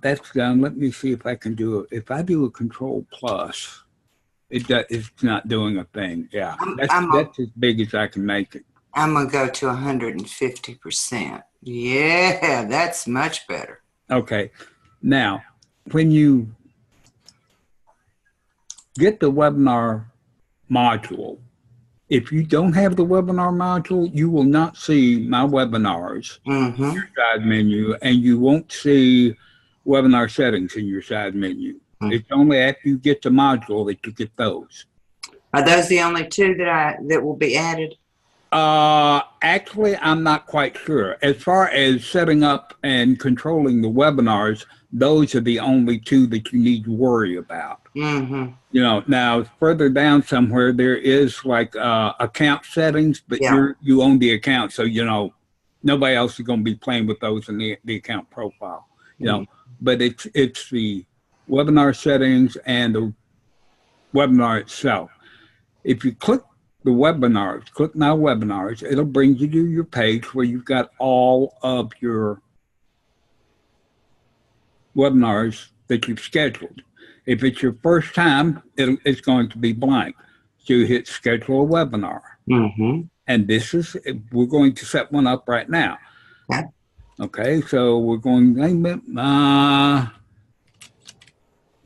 That's done. Let me see if I can do it. If I do a Control Plus, it's not doing a thing. Yeah, that's as big as I can make it. I'm going to go to 150%. Yeah, that's much better. Okay. Now, when you get the webinar module, if you don't have the webinar module, you will not see my webinars in your side menu, and you won't see webinar settings in your side menu. It's only after you get the module that you get those. Are those the only two that will be added? Actually, I'm not quite sure. As far as setting up and controlling the webinars, those are the only two that you need to worry about. You know, now further down somewhere there is like account settings, but you own the account, so you know nobody else is going to be playing with those in the account profile. You know, but it's the webinar settings and the webinar itself. If you click the webinars, click My Webinars, it'll bring you to your page where you've got all of your webinars that you've scheduled. If it's your first time, it's going to be blank. So you hit Schedule a Webinar. And we're going to set one up right now. Okay, so we're going to name it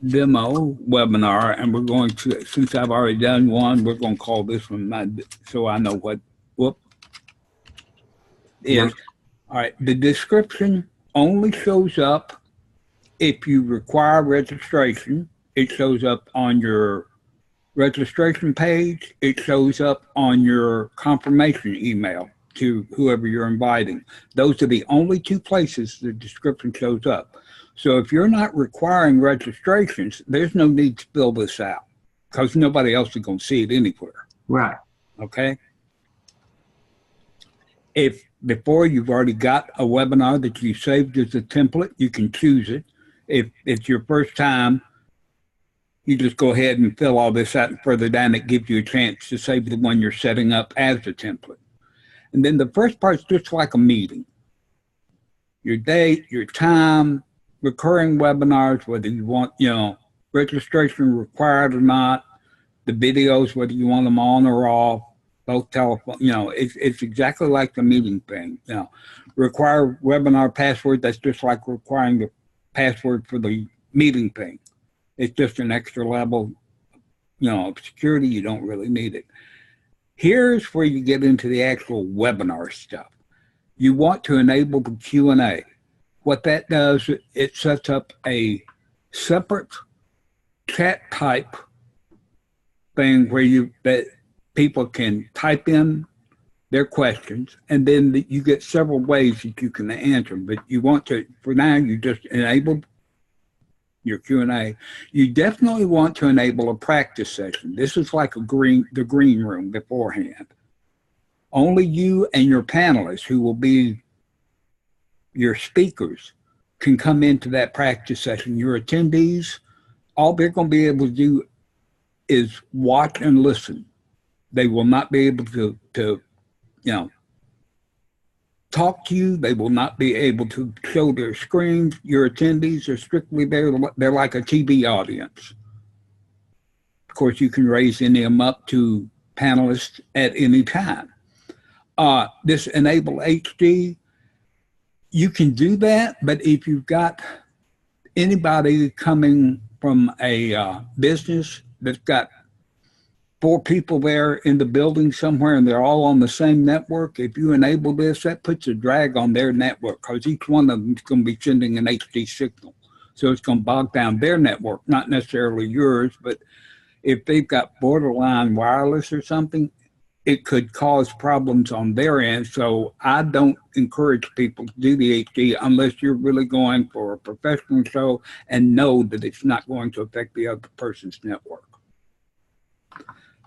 Demo Webinar, and we're going to, since I've already done one, we're going to call this one so I know what is. All right, the description only shows up if you require registration. It shows up on your registration page. It shows up on your confirmation email to whoever you're inviting. Those are the only two places the description shows up. So if you're not requiring registrations, there's no need to fill this out because nobody else is going to see it anywhere. Right. Okay. If before you've already got a webinar that you saved as a template, you can choose it. If it's your first time, you just go ahead and fill all this out, and further down it gives you a chance to save the one you're setting up as a template. And then the first part's just like a meeting. Your date, your time, recurring webinars, whether you want, you know, registration required or not, the videos, whether you want them on or off, both telephone, you know, it's exactly like the meeting thing. You know, require webinar password, that's just like requiring the password for the meeting thing. It's just an extra level, you know, of security. You don't really need it. Here's where you get into the actual webinar stuff. You want to enable the Q&A. What that does, it sets up a separate chat type thing where that people can type in their questions, and then you get several ways that you can answer them. But you want to, for now, you just enable your Q&A. You definitely want to enable a practice session. This is like the green room beforehand. Only you and your panelists, who will be your speakers, can come into that practice session. Your attendees, all they're going to be able to do is watch and listen. They will not be able to you know, talk to you. They will not be able to show their screens. Your attendees are strictly there. They're like a TV audience. Of course, you can raise any of them up to panelists at any time. This Enable HD, you can do that, but if you've got anybody coming from a business that's got 4 people there in the building somewhere and they're all on the same network, if you enable this, that puts a drag on their network because each one of them is going to be sending an HD signal. So it's going to bog down their network, not necessarily yours, but if they've got borderline wireless or something, it could cause problems on their end. So I don't encourage people to do the HD unless you're really going for a professional show and know that it's not going to affect the other person's network.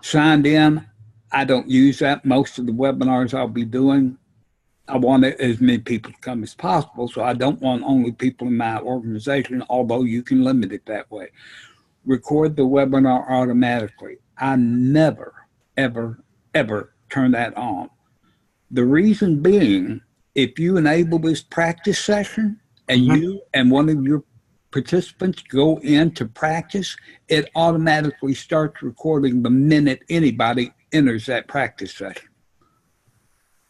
Signed in, I don't use that. Most of the webinars I'll be doing, I want as many people to come as possible, so I don't want only people in my organization, although you can limit it that way. Record the webinar automatically. I never, ever, ever turn that on. The reason being, if you enable this practice session, and you and one of your participants go in to practice, it automatically starts recording the minute anybody enters that practice session.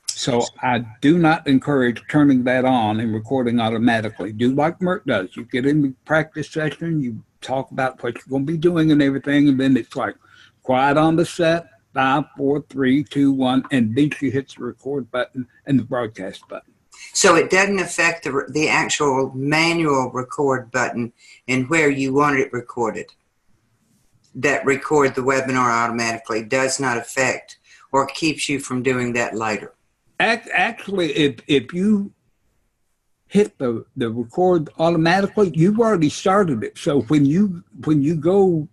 So I do not encourage turning that on and recording automatically. Do like Mert does. You get in the practice session, you talk about what you're going to be doing and everything, and then it's like quiet on the set, 5, 4, 3, 2, 1, and then she hits the record button and the broadcast button. So it doesn't affect the actual manual record button and where you want it recorded. That record the webinar automatically does not affect or keeps you from doing that later. Actually, if you hit the record automatically, you've already started it. So when you go,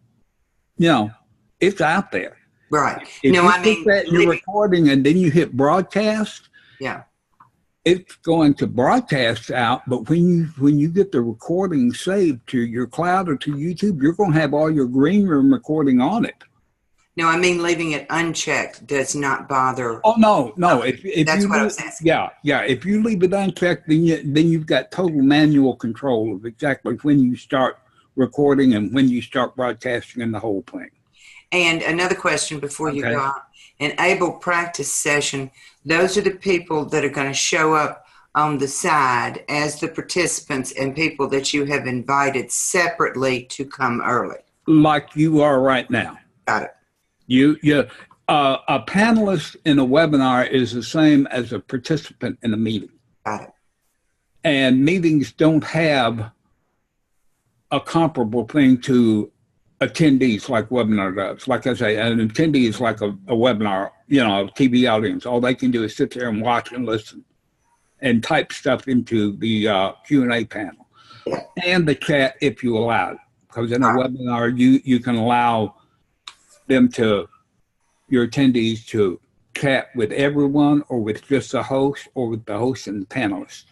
it's out there. Right. If you hit that you're recording and then you hit broadcast, yeah, it's going to broadcast out. But when you get the recording saved to your cloud or to YouTube, you're going to have all your green room recording on it. No, I mean leaving it unchecked does not bother. Oh no! If that's you what I was asking. Yeah. If you leave it unchecked, then you've got total manual control of exactly when you start recording and when you start broadcasting and the whole thing. And another question before you go on. Enable practice session. Those are the people that are going to show up on the side as the participants and people that you have invited separately to come early. Like you are right now. Got it. A panelist in a webinar is the same as a participant in a meeting. Got it. And meetings don't have a comparable thing to attendees like webinar does. Like I say, an attendee is like a webinar, a TV audience. All they can do is sit there and watch and listen and type stuff into the Q&A panel and the chat if you allow it. Because in a webinar, you can allow your attendees to chat with everyone or with just the host or with the host and the panelists.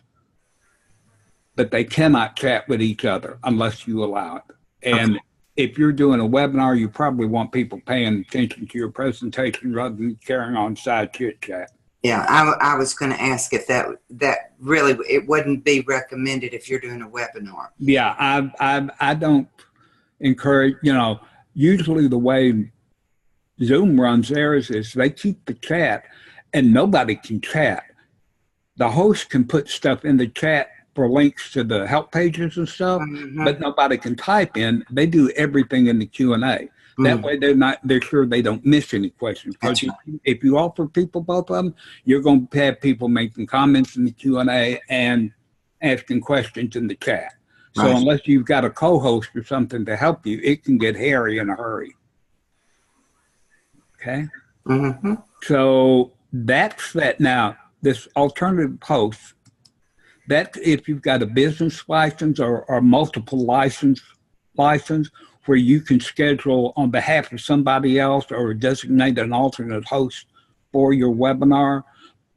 But they cannot chat with each other unless you allow it. And if you're doing a webinar, you probably want people paying attention to your presentation rather than carrying on side chit chat. Yeah, I was going to ask if that really, it wouldn't be recommended if you're doing a webinar. Yeah, I don't encourage, usually the way Zoom runs theirs is they keep the chat and nobody can chat. The host can put stuff in the chat for links to the help pages and stuff, but nobody can type in. They do everything in the Q&A. That way they're sure they don't miss any questions. Because if you offer people both of them, you're going to have people making comments in the Q&A and asking questions in the chat. So unless you've got a co-host or something to help you, it can get hairy in a hurry. Okay? So that's that. Now, this alternative host, that if you've got a business license or multiple license where you can schedule on behalf of somebody else or designate an alternate host for your webinar.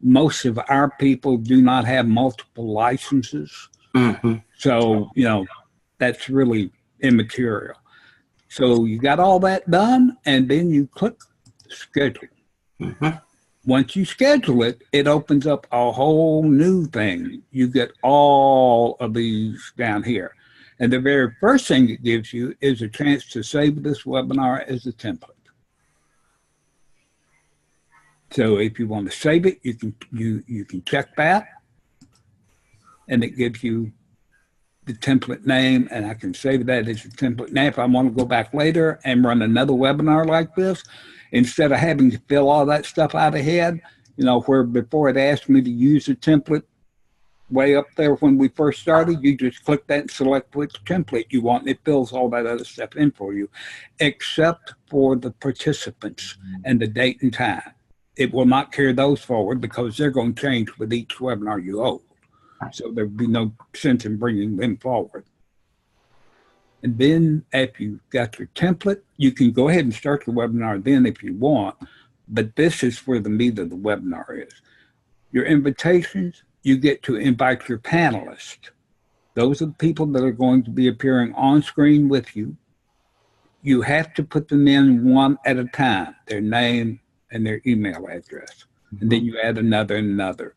Most of our people do not have multiple licenses. So, that's really immaterial. So you got all that done, and then you click schedule. Once you schedule it, it opens up a whole new thing. You get all of these down here. And the very first thing it gives you is a chance to save this webinar as a template. So if you want to save it, you can check that. And it gives you the template name, and I can save that as a template name. If I want to go back later and run another webinar like this, instead of having to fill all that stuff out ahead, where before it asked me to use a template way up there when we first started, you just click that and select which template you want, and it fills all that other stuff in for you, except for the participants and the date and time. It will not carry those forward because they're going to change with each webinar you hold. So there would be no sense in bringing them forward. And then after you've got your template, you can go ahead and start the webinar then if you want, but this is where the meat of the webinar is. Your invitations, you get to invite your panelists. Those are the people that are going to be appearing on screen with you. You have to put them in one at a time, their name and their email address. And then you add another and another.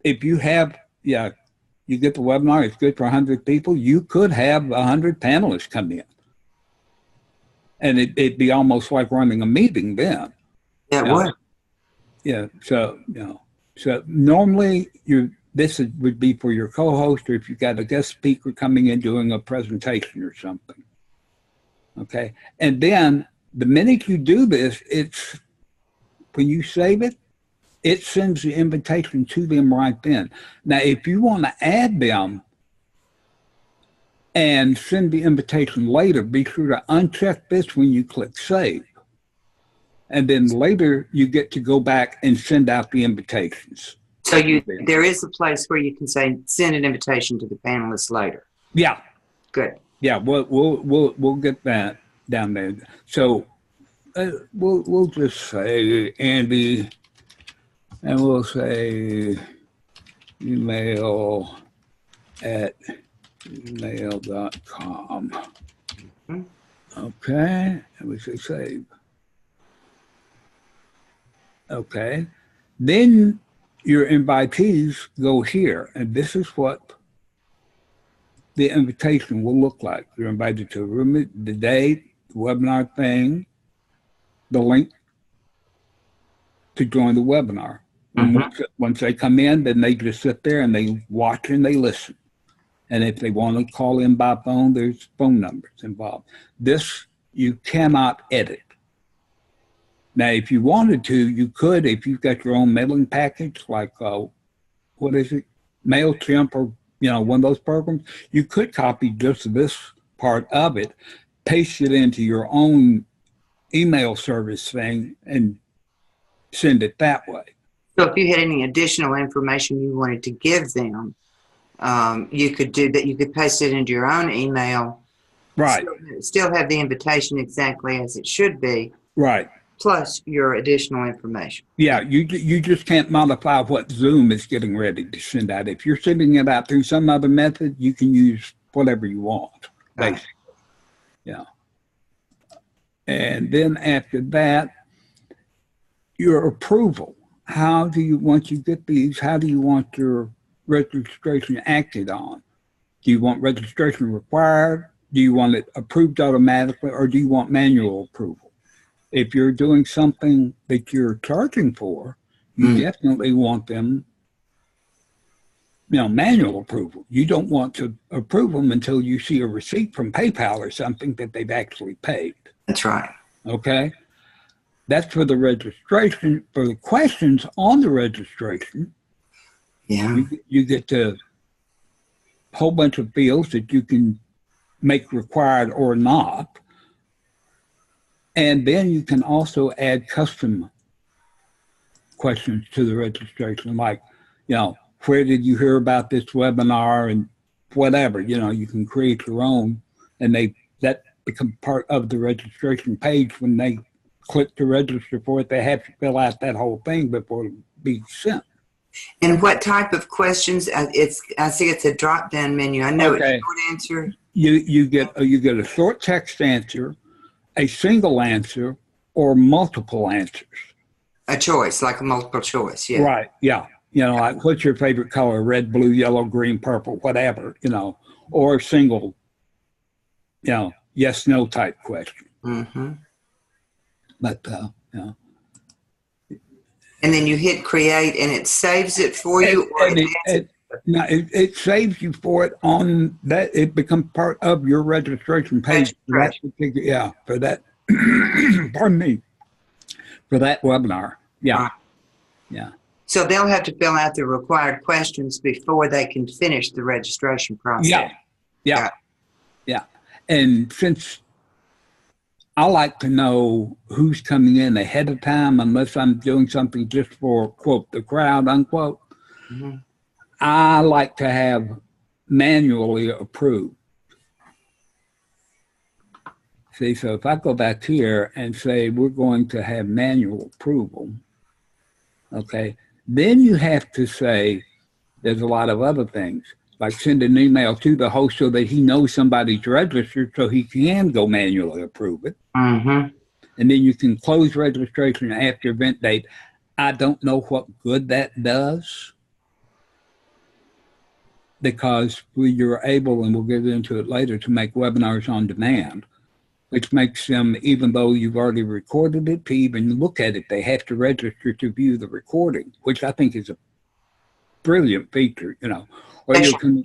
If you have, you get the webinar, it's good for 100 people. You could have 100 panelists come in. And it'd be almost like running a meeting then. Yeah, it would. Yeah, so, so normally this would be for your co-host, or if you've got a guest speaker coming in doing a presentation or something. Okay, and then the minute you do this, when you save it, it sends the invitation to them right then. Now, if you want to add them and send the invitation later, be sure to uncheck this when you click save. And then later you get to go back and send out the invitations. So there is a place where you can say, send an invitation to the panelists later. Yeah. Good. Yeah, we'll get that down there. So we'll just say Andy, and we'll say email at gmail.com. Mm-hmm. Okay, and we say save. Okay, then your invitees go here, and this is what the invitation will look like. You're invited to a room, the date, the webinar thing, the link to join the webinar. Mm-hmm. And once they come in, then they just sit there and they watch and they listen. And if they want to call in by phone, there's phone numbers involved. This you cannot edit. Now, if you wanted to, you could, if you've got your own mailing package, like, what is it, MailChimp or, one of those programs, you could copy just this part of it, paste it into your own email service thing, and send it that way. So if you had any additional information you wanted to give them, you could do that. You could paste it into your own email. Right. Still have the invitation exactly as it should be. Right. Plus your additional information. Yeah, you just can't modify what Zoom is getting ready to send out. If you're sending it out through some other method, you can use whatever you want, basically. Yeah. And then after that, your approval. How do you, once you get these, how do you want your registration acted on? Do you want registration required? Do you want it approved automatically, or do you want manual approval? If you're doing something that you're charging for, you definitely want them, manual approval. You don't want to approve them until you see a receipt from PayPal or something that they've actually paid. That's right. Okay? That's for the registration. For the questions on the registration, you get a whole bunch of fields that you can make required or not. And then you can also add custom questions to the registration, like, where did you hear about this webinar and whatever, you can create your own, and that becomes part of the registration page. When they click to register for it, they have to fill out that whole thing before it be sent. And what type of questions? I see it's a drop-down menu. I know it's a short answer. You get a short text answer, a single answer, or multiple answers. A choice, like a multiple choice, yeah. Right, yeah. Like, what's your favorite color? Red, blue, yellow, green, purple, whatever, or a single, yes, no type question. Mm-hmm. But, And then you hit create, and it saves it for you? It saves you for it on that. It becomes part of your registration page. Right. For that, pardon me, for that webinar. Yeah. Right. Yeah. So they'll have to fill out the required questions before they can finish the registration process. Yeah. And since I like to know who's coming in ahead of time, unless I'm doing something just for, quote, the crowd, unquote, I like to have manually approved. See, so if I go back here and say we're going to have manual approval, okay, then you have to say there's a lot of other things, like send an email to the host so that he knows somebody's registered so he can go manually approve it. And then you can close registration after event date. I don't know what good that does. because you're able, and we'll get into it later, to make webinars on demand, which makes them, even though you've already recorded it, to even look at it, they have to register to view the recording, which I think is a brilliant feature, you know. Or you can,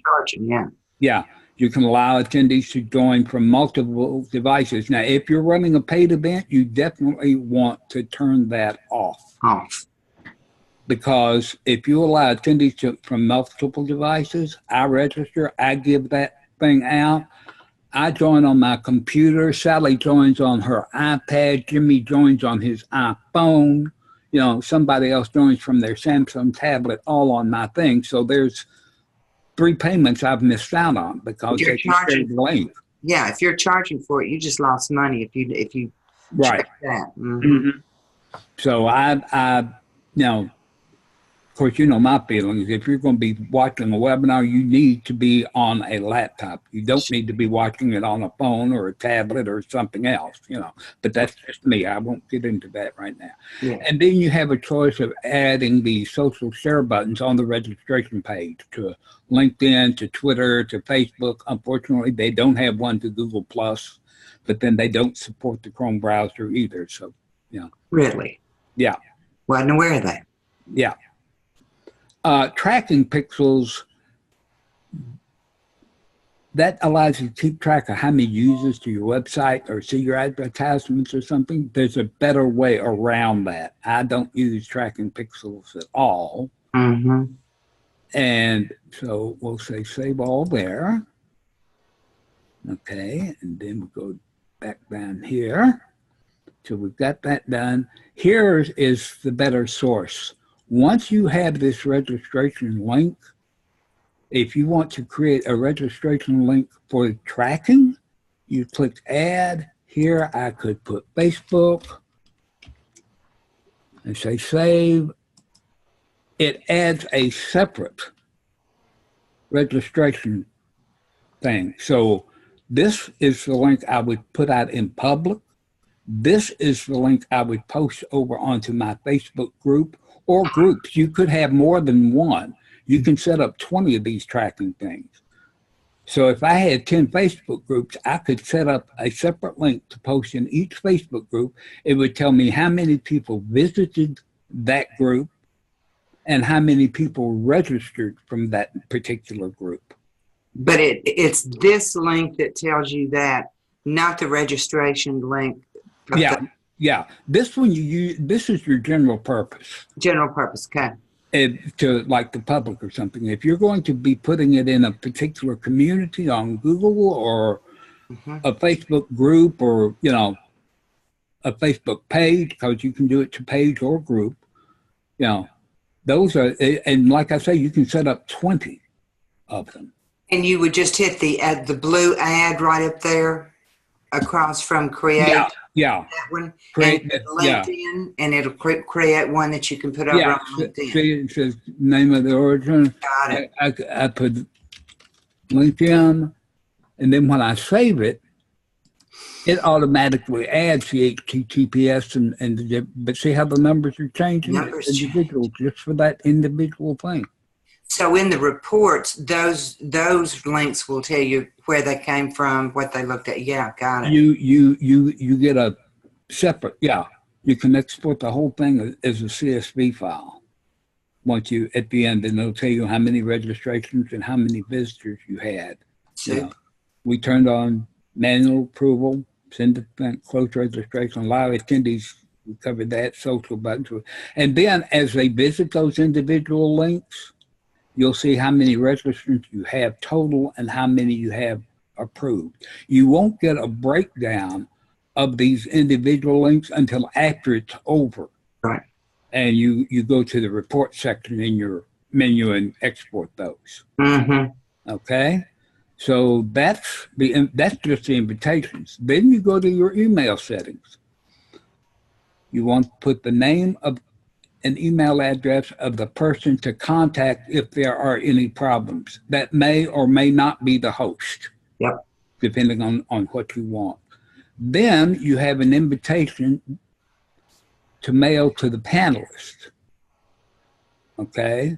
yeah, you can allow attendees to join from multiple devices. Now, if you're running a paid event, you definitely want to turn that off. Because if you allow attendees from multiple devices, I register, I give that thing out. I join on my computer, Sally joins on her iPad, Jimmy joins on his iPhone, you know, somebody else joins from their Samsung tablet, all on my thing. So there's 3 payments I've missed out on because they can share the link. Yeah, if you're charging for it, you just lost money if you right. check that. So I you know, of course, you know my feelings. If you're going to be watching a webinar, you need to be on a laptop. You don't need to be watching it on a phone or a tablet or something else, you know. But that's just me. I won't get into that right now. Yeah. And then you have a choice of adding the social share buttons on the registration page to LinkedIn, to Twitter, to Facebook. Unfortunately, they don't have one to Google+, but then they don't support the Chrome browser either. So, you know. Really? Yeah. Wasn't aware of that. Yeah. Tracking pixels, that allows you to keep track of how many users to your website or see your advertisements or something. There's a better way around that. I don't use tracking pixels at all. And so we'll say save all there. Okay, and then we'll go back down here. So we've got that done. Here is the better source. Once you have this registration link, if you want to create a registration link for tracking, you click add. Here I could put Facebook and say save. It adds a separate registration thing. So this is the link I would put out in public. This is the link I would post over onto my Facebook group or groups. You could have more than one. You can set up 20 of these tracking things. So if I had 10 Facebook groups, I could set up a separate link to post in each Facebook group. It would tell me how many people visited that group and how many people registered from that particular group. But it's this link that tells you that, not the registration link. Yeah. Yeah, this one you use. This is your general purpose. General purpose, okay. To like the public or something. If you're going to be putting it in a particular community on Google or a Facebook group or, you know, a Facebook page, because you can do it to page or group, you know, those are, and like I say, you can set up 20 of them. And you would just hit the blue add right up there across from create. Yeah. Yeah. That one. Create and LinkedIn, and it'll create one that you can put over on LinkedIn. See, it says name of the origin. Got it. I put LinkedIn, and then when I save it, it automatically adds the HTTPS but see how the numbers are changing? Individual, just for that individual thing. So in the reports, those links will tell you where they came from, what they looked at. Yeah, got it. You get a separate, yeah. You can export the whole thing as a CSV file. Once you, at the end, and it'll tell you how many registrations and how many visitors you had. You know, we turned on manual approval, send the close registration, allow attendees. We covered that, social buttons. And then as they visit those individual links, you'll see how many registrants you have total and how many you have approved. You won't get a breakdown of these individual links until after it's over. Right. And you go to the report section in your menu and export those. Okay? So that's just the invitations. Then you go to your email settings. You want to put the name of an email address of the person to contact if there are any problems. That may or may not be the host. Yep. Depending on what you want. Then you have an invitation to mail to the panelists. Okay?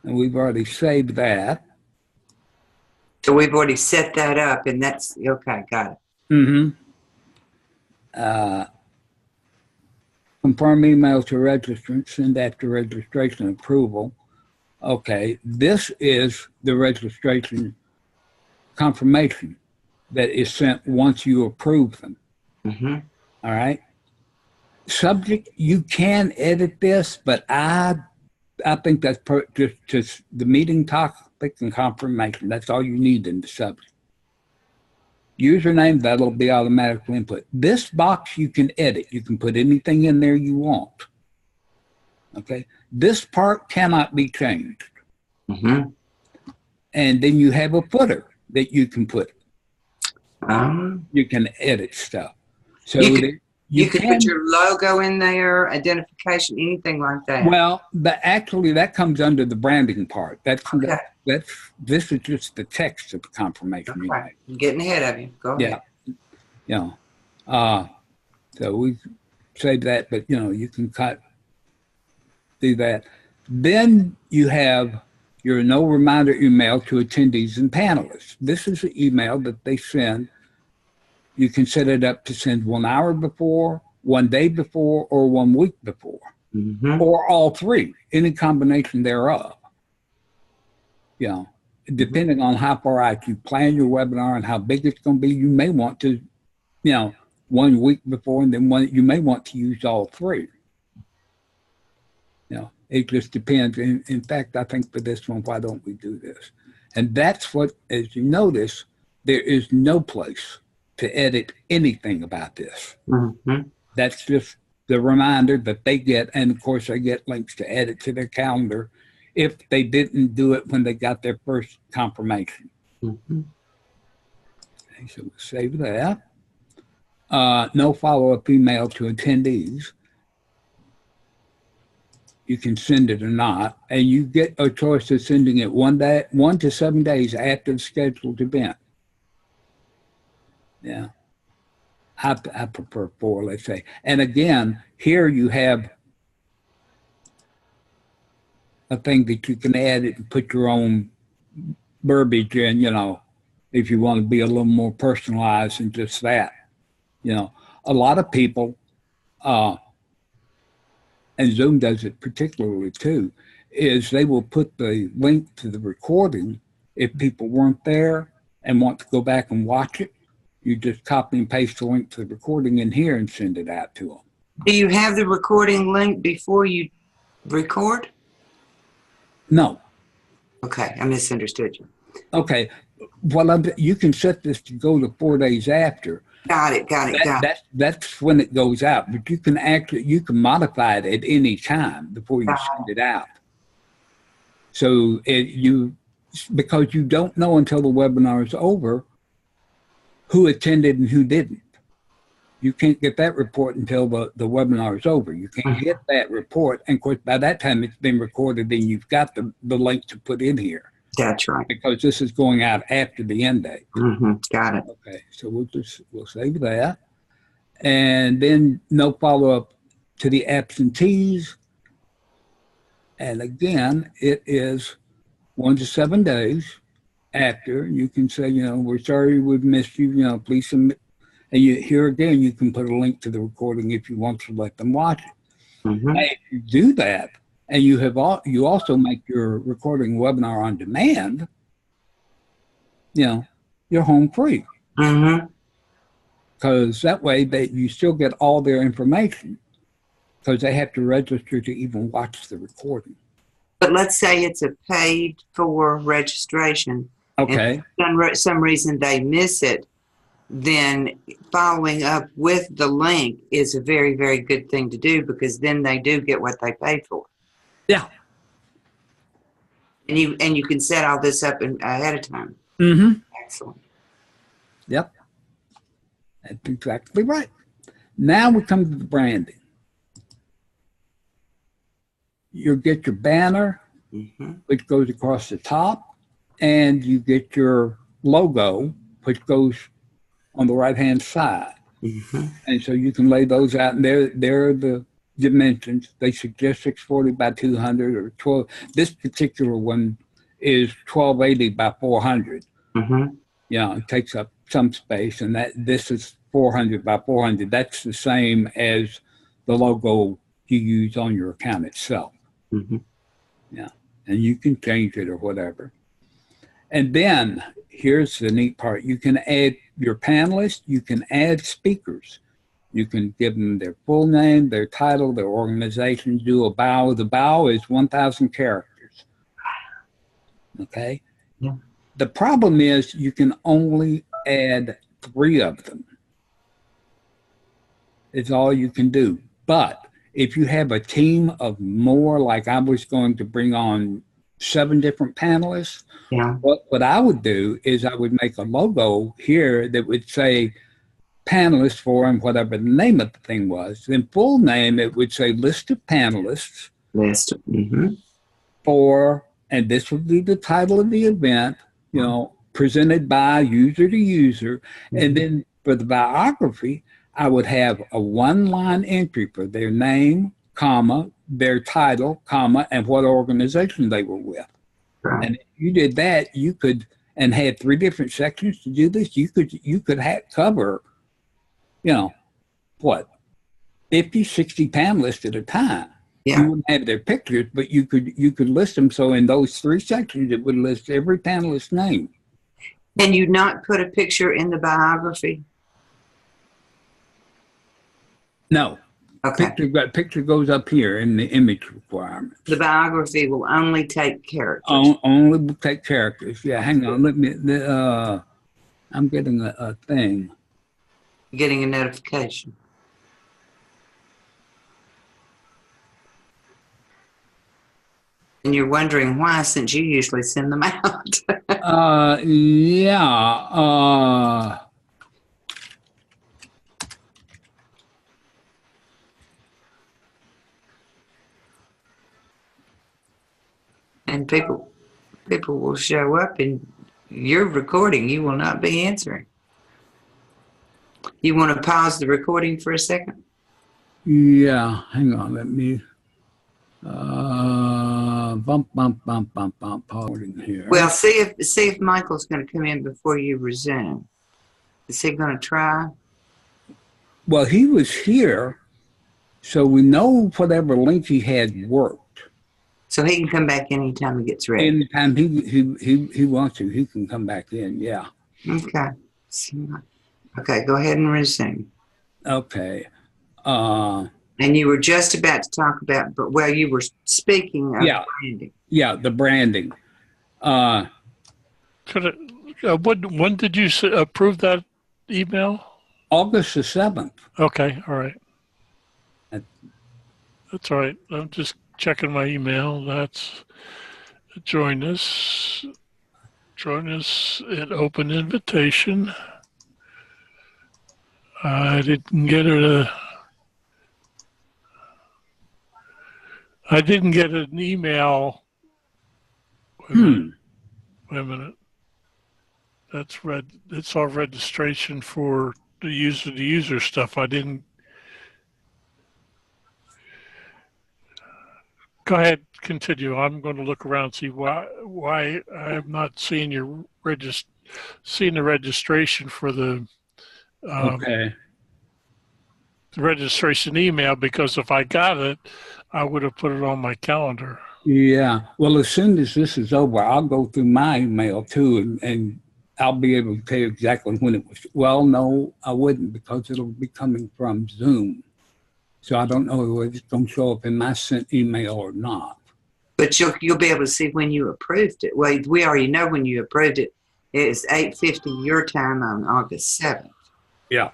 And we've already saved that. So we've already set that up, and that's okay. Got it. Mm-hmm. Confirm email to registrant, send after registration approval. Okay, this is the registration confirmation that is sent once you approve them. Mm-hmm. All right. Subject, you can edit this, but I think that's just the meeting topic and confirmation. That's all you need in the subject. Username, that'll be automatically input. This box you can edit. You can put anything in there you want. Okay. This part cannot be changed. Mm-hmm. And then you have a footer that you can put. You can edit stuff. So you can put your logo in there, identification, anything like that. Well, actually, that comes under the branding part. This is just the text of the confirmation. Okay. I'm getting ahead of you. Go ahead. Yeah. So we saved that, but you can do that. Then you have your no reminder email to attendees and panelists. This is an email that they send. You can set it up to send 1 hour before, 1 day before, or 1 week before, or all three, any combination thereof. Depending on how far out you plan your webinar and how big it's going to be, you may want to, 1 week before, and then you may want to use all three. It just depends. In fact, I think for this one, why don't we do this? And that's what, as you notice, there is no place to edit anything about this. That's just the reminder that they get, and of course they get links to edit to their calendar if they didn't do it when they got their first confirmation. Okay, so we'll save that. No follow-up email to attendees. You can send it or not, and you get a choice of sending it 1 to 7 days after the scheduled event. Yeah, I prefer 4, let's say. And again, here you have a thing that you can add it and put your own verbiage in, if you want to be a little more personalized than just that. A lot of people, and Zoom does it particularly too, is they will put the link to the recording if people weren't there and want to go back and watch it. You just copy and paste the link to the recording in here and send it out to them. Do you have the recording link before you record? No. Okay, I misunderstood you. Okay, well, you can set this to go to 4 days after. Got it. That's when it goes out, but you can modify it at any time before you send it out. So because you don't know until the webinar is over who attended and who didn't. You can't get that report until the webinar is over. You can't get that report. And of course, by that time it's been recorded and you've got the link to put in here. That's right. Because this is going out after the end date. Got it. Okay, so we'll save that. And then no follow-up to the absentees. And again, it is 1 to 7 days after. You can say, we're sorry we've missed you, please submit. And here again, you can put a link to the recording if you want to let them watch it. And if you do that, and you also make your recording webinar on demand, you're home free. Because that way you still get all their information, because they have to register to even watch the recording. But let's say it's a paid for registration. Okay. And for some reason they miss it, then following up with the link is a very, very good thing to do, because then they do get what they paid for. Yeah. And you can set all this up ahead of time. Excellent. Yep. That's exactly right. Now we come to the branding. You'll get your banner, which goes across the top, and you get your logo, which goes on the right-hand side. And so you can lay those out, and they're the dimensions. They suggest 640 by 200 or 12. This particular one is 1280 by 400. Mm-hmm. Yeah, it takes up some space, and this is 400 by 400. That's the same as the logo you use on your account itself. Mm-hmm. Yeah, and you can change it or whatever. And then here's the neat part. You can add your panelists. You can add speakers. You can give them their full name, their title, their organization, do a bio. The bio is 1,000 characters. Okay? Yeah. The problem is you can only add 3 of them. It's all you can do. But if you have a team of more, like I was going to bring on 7 different panelists, yeah. What I would do is I would make a logo here that would say panelists for and whatever the name of the thing was. Then full name, it would say list of panelists. List. Mm-hmm. For, and this would be the title of the event, you know, presented by user to user. Mm-hmm. And then for the biography, I would have a 1-line entry for their name, comma, their title, comma, and what organization they were with. Right. And if you did that, you could, and had 3 different sections to do this, you could cover, you know, what, 50, 60 panelists at a time. Yeah. You wouldn't have their pictures, but you could list them. So in those 3 sections, it would list every panelist's name. Can you not put a picture in the biography? No. Okay. Picture goes up here in the image requirements. The biography will only take characters. Only will take characters. Yeah, hang on. Let me. I'm getting a thing. You're getting a notification. And you're wondering why, since you usually send them out. Yeah. And people will show up and you're recording. You will not be answering. You want to pause the recording for a second? Yeah, hang on. Let me bump recording here. Well, see if Michael's going to come in before you resume. Is he going to try? Well, he was here, so we know whatever link he had worked. So he can come back anytime he gets ready. Anytime he wants to, he can come back in. Yeah. Okay. Okay, go ahead and resume. Okay. And you were just about to talk about, but well, you were speaking of branding. Yeah, the branding. When did you approve that email? August the 7th. Okay, all right. That's all right. I'm just checking my email. That's join us at open invitation. I didn't get an email. Wait a minute. It's our registration for the user stuff. I didn't. Go ahead, continue. I'm going to look around and see why I'm not seeing the registration for the Okay. the registration email, because if I got it, I would have put it on my calendar. Yeah. Well, as soon as this is over, I'll go through my email too, and I'll be able to tell you exactly when it was. Well, no, I wouldn't, because it'll be coming from Zoom. So I don't know if it's going to show up in my sent email or not. But you'll be able to see when you approved it. Well, we already know when you approved it. It's 8:50 your time on August 7th. Yeah.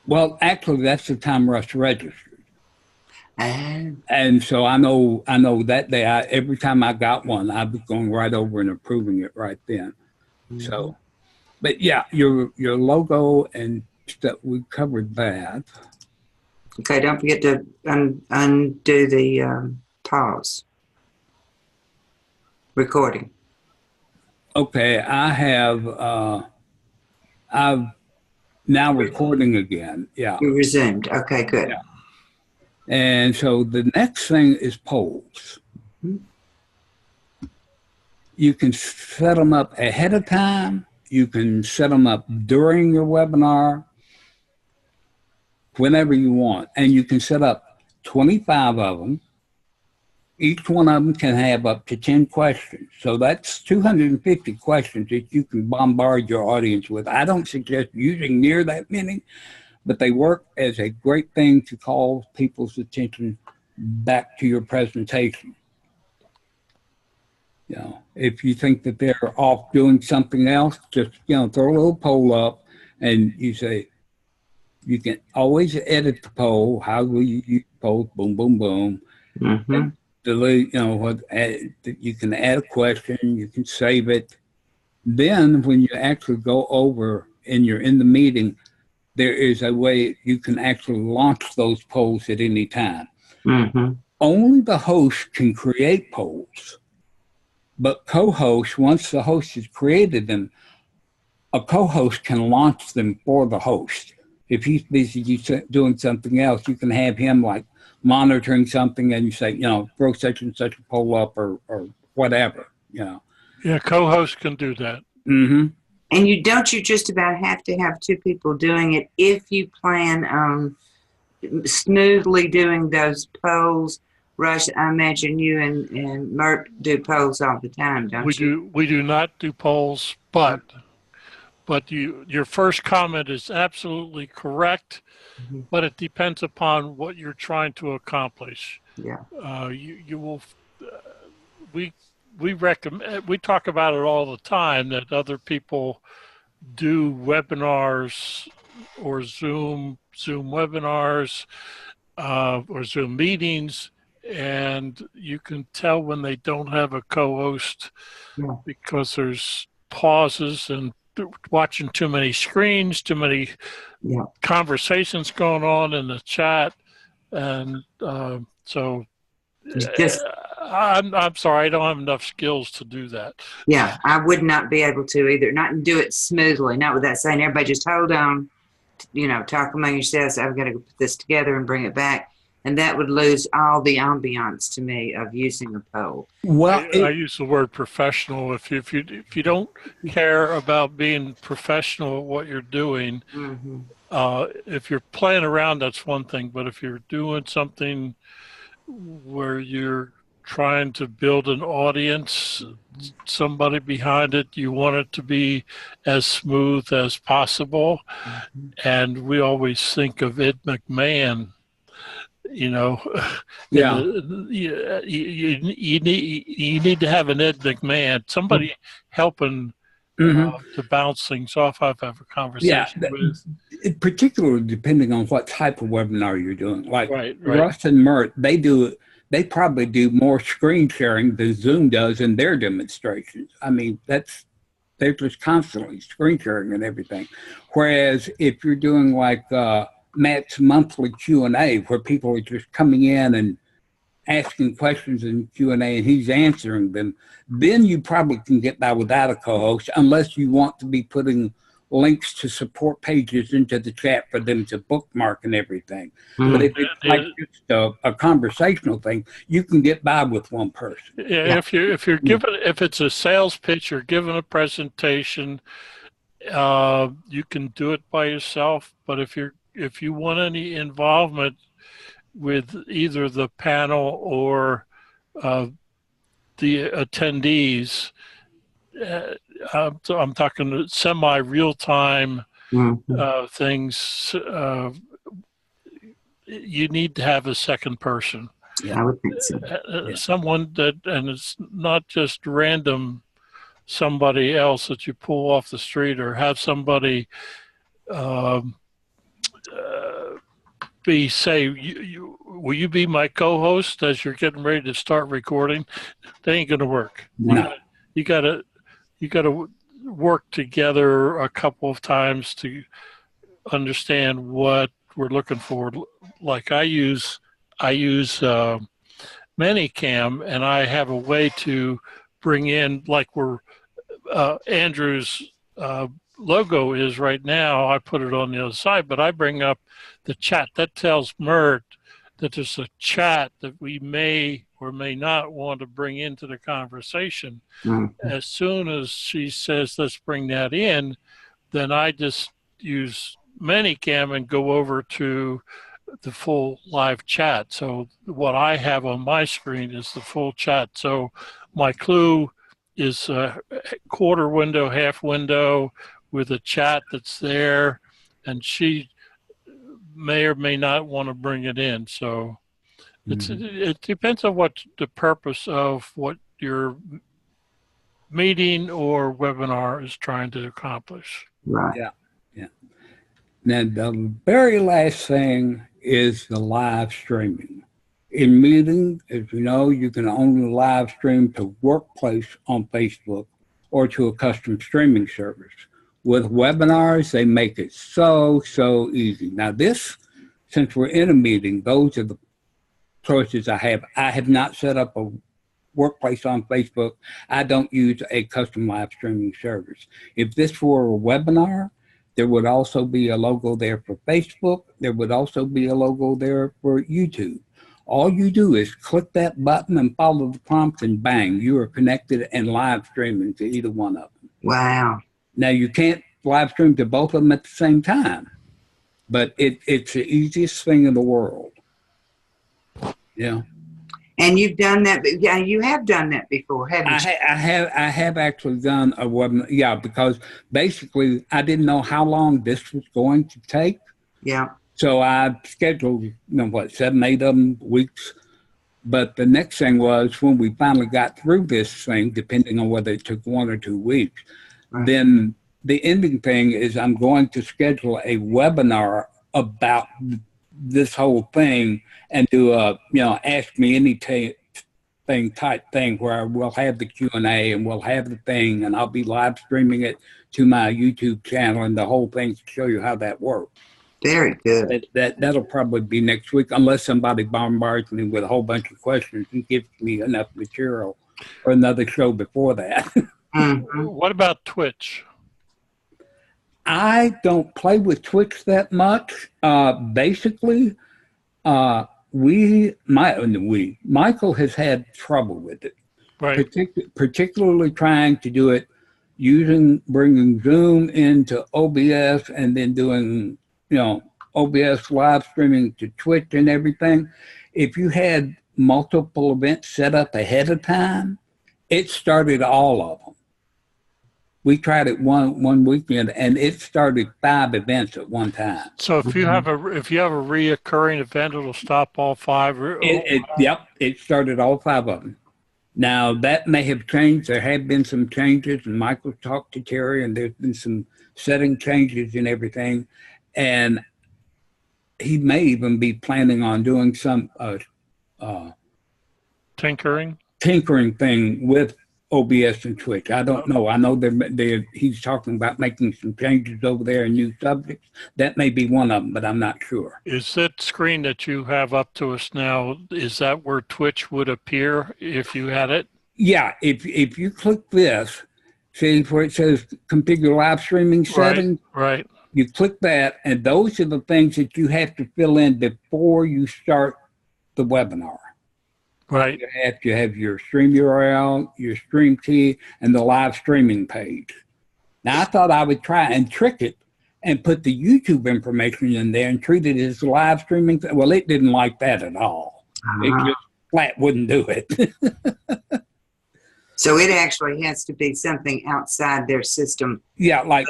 Well, actually, that's the time Russ registered. And so I know that day, every time I got one, I was going right over and approving it right then. Mm-hmm. So, but yeah, your logo and stuff, we covered that. Okay, don't forget to undo the pause recording. Okay, I'm now recording again. Yeah. You resumed. Okay, good. Yeah. And so the next thing is polls. You can set them up ahead of time. You can set them up during your webinar, whenever you want. And you can set up 25 of them. Each one of them can have up to 10 questions. So that's 250 questions that you can bombard your audience with. I don't suggest using near that many, but they work as a great thing to call people's attention back to your presentation. You know, if you think that they're off doing something else, just, you know, throw a little poll up and you say, you can always edit the poll. How will you use poll? Boom, boom, boom. And delete, you know, you can add a question, you can save it. Then when you actually go over and you're in the meeting, there is a way you can actually launch those polls at any time. Only the host can create polls, but co-hosts, once the host has created them, a co-host can launch them for the host. If he's busy doing something else, you can have him like monitoring something and you say, you know, throw such and such a poll up or whatever, you know. Yeah, co-host can do that. And you just about have to have two people doing it if you plan on smoothly doing those polls. Rush, I imagine you and Mert do polls all the time, don't you? We do not do polls, but your first comment is absolutely correct, but it depends upon what you're trying to accomplish. Yeah. You will. We recommend. We talk about it all the time that other people do webinars or Zoom webinars or Zoom meetings, and you can tell when they don't have a co-host because there's pauses and watching too many screens, too many conversations going on in the chat, and so I'm sorry, I don't have enough skills to do that. Yeah, I would not be able to either. Not do it smoothly. Not with that saying, everybody just hold on, you know, talk among yourselves. I've got to put this together and bring it back. And that would lose all the ambiance to me of using a poll. Well, I use the word professional. If you don't care about being professional at what you're doing, if you're playing around, that's one thing. But if you're doing something where you're trying to build an audience, somebody behind it, you want it to be as smooth as possible. And we always think of Ed McMahon. You know, you need to have an Ed McMahon, somebody helping to bounce things off of, have a conversation with. Particularly depending on what type of webinar you're doing. Like Russ and Mert, they probably do more screen sharing than Zoom does in their demonstrations. I mean, they're just constantly screen sharing and everything. Whereas if you're doing like Matt's monthly Q&A, where people are just coming in and asking questions in Q&A and he's answering them, then you probably can get by without a co-host, unless you want to be putting links to support pages into the chat for them to bookmark and everything. But if it's like just a conversational thing, you can get by with one person. Yeah, if you're given, if it's a sales pitch or given a presentation, you can do it by yourself. But if you want any involvement with either the panel or the attendees, I'm talking semi-real-time things, you need to have a second person. Yeah, I would think so. Someone that, and it's not just random somebody else that you pull off the street, or have somebody say, will you be my co-host as you're getting ready to start recording? That ain't going to work. No. You got to work together a couple of times to understand what we're looking for. Like I use Manycam, and I have a way to bring in, like Andrew's logo is right now. I put it on the other side, but I bring up the chat that tells Mert that there's a chat that we may or may not want to bring into the conversation. As soon as she says, let's bring that in, then I just use ManyCam and go over to the full live chat. So what I have on my screen is the full chat. So my clue is a quarter window, half window with a chat that's there, and she may or may not want to bring it in. So it depends on what the purpose of what your meeting or webinar is trying to accomplish. Right. Yeah. Yeah. Now, the very last thing is the live streaming. In meeting, as you know, you can only live stream to Workplace on Facebook or to a custom streaming service. With webinars, they make it so easy. Now this, since we're in a meeting, those are the choices I have. I have not set up a Workplace on Facebook. I don't use a custom live streaming service. If this were a webinar, there would also be a logo there for Facebook. There would also be a logo there for YouTube. All you do is click that button and follow the prompts, and bang, you are connected and live streaming to either one of them. Wow. Now, you can't live stream to both of them at the same time, but it's the easiest thing in the world. Yeah. And you've done that. Yeah, you have done that before, haven't you? I have actually done a webinar. Yeah, because basically I didn't know how long this was going to take. Yeah. So I scheduled, 7, 8 of them weeks. But the next thing was when we finally got through this thing, depending on whether it took 1 or 2 weeks, then the ending thing is I'm going to schedule a webinar about this whole thing and do a, ask me anything type thing where we'll have the Q&A and we'll have the thing, and I'll be live streaming it to my YouTube channel and the whole thing to show you how that works. Very good. That'll probably be next week, unless somebody bombards me with a whole bunch of questions and gives me enough material for another show before that. What about Twitch? I don't play with Twitch that much. Basically, Michael has had trouble with it, right? Particularly trying to do it bringing Zoom into OBS and then doing, OBS live streaming to Twitch and everything. If you had multiple events set up ahead of time, it started all of them. We tried it one weekend, and it started 5 events at one time. So if you have a reoccurring event, it'll stop all 5. Yep, it started all 5 of them. Now that may have changed. There have been some changes, and Michael talked to Terry, and there's been some setting changes and everything, and he may even be planning on doing some tinkering thing with OBS and Twitch. I don't know. I know he's talking about making some changes over there and new subjects. That may be one of them, but I'm not sure. Is that screen that you have up to us now, is that where Twitch would appear if you had it? Yeah. If you click this, see where it says configure live streaming settings? Right. You click that, and those are the things that you have to fill in before you start the webinar. Right. You have your stream URL, your stream key, and the live streaming page. Now, I thought I would try and trick it and put the YouTube information in there and treat it as live streaming. Well, it didn't like that at all. It just flat wouldn't do it. So it actually has to be something outside their system. Yeah, like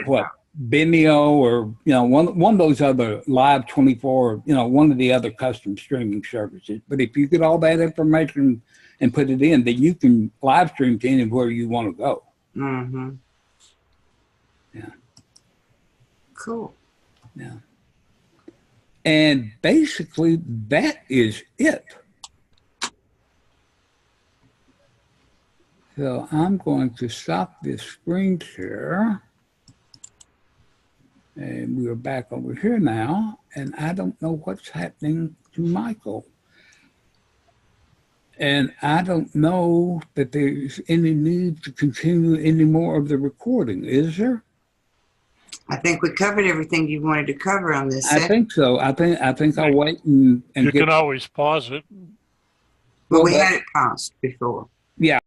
what Vimeo or one of those other Live 24, one of the other custom streaming services. But if you get all that information and put it in, then you can live stream to anywhere you want to go. Mm-hmm. Yeah. Cool. Yeah. And basically that is it. So I'm going to stop this screen share. And we're back over here now, and I don't know what's happening to Michael. And I don't know that there's any need to continue any more of the recording, is there? I think we covered everything you wanted to cover on this. I think so. I think I'll wait and You get. can always pause it. Well, Well, we had it paused before. Yeah.